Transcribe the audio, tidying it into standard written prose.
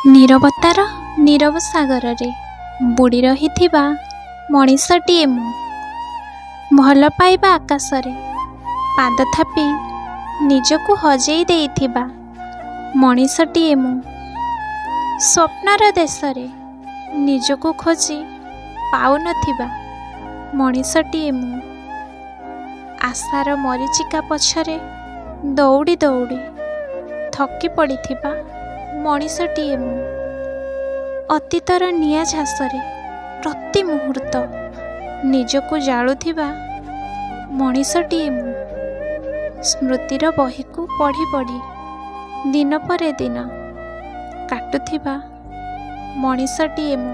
नीरवतार नीरव सागर रे बुड़ी रहिथिबा मनीषटीए मु भल पाइबा आकाश रे पाद थापी निजकु हजेई देइथिबा मनीषटीए मु स्वप्नर देश रे निजकु खोजी पाउ नथिबा मनीषटीए मु आशार मरीचिका पछरे दौड़ी दौड़ी थकी पड़िथिबा मनीषटीए मु अतीतर निया झासरे प्रति मुहूर्त निजकु जालुथिबा मनीषटीए मु स्मृतिर बही को पढ़ी पढ़ी दिन पर दिन काटुथिबा मनीषटीए मु।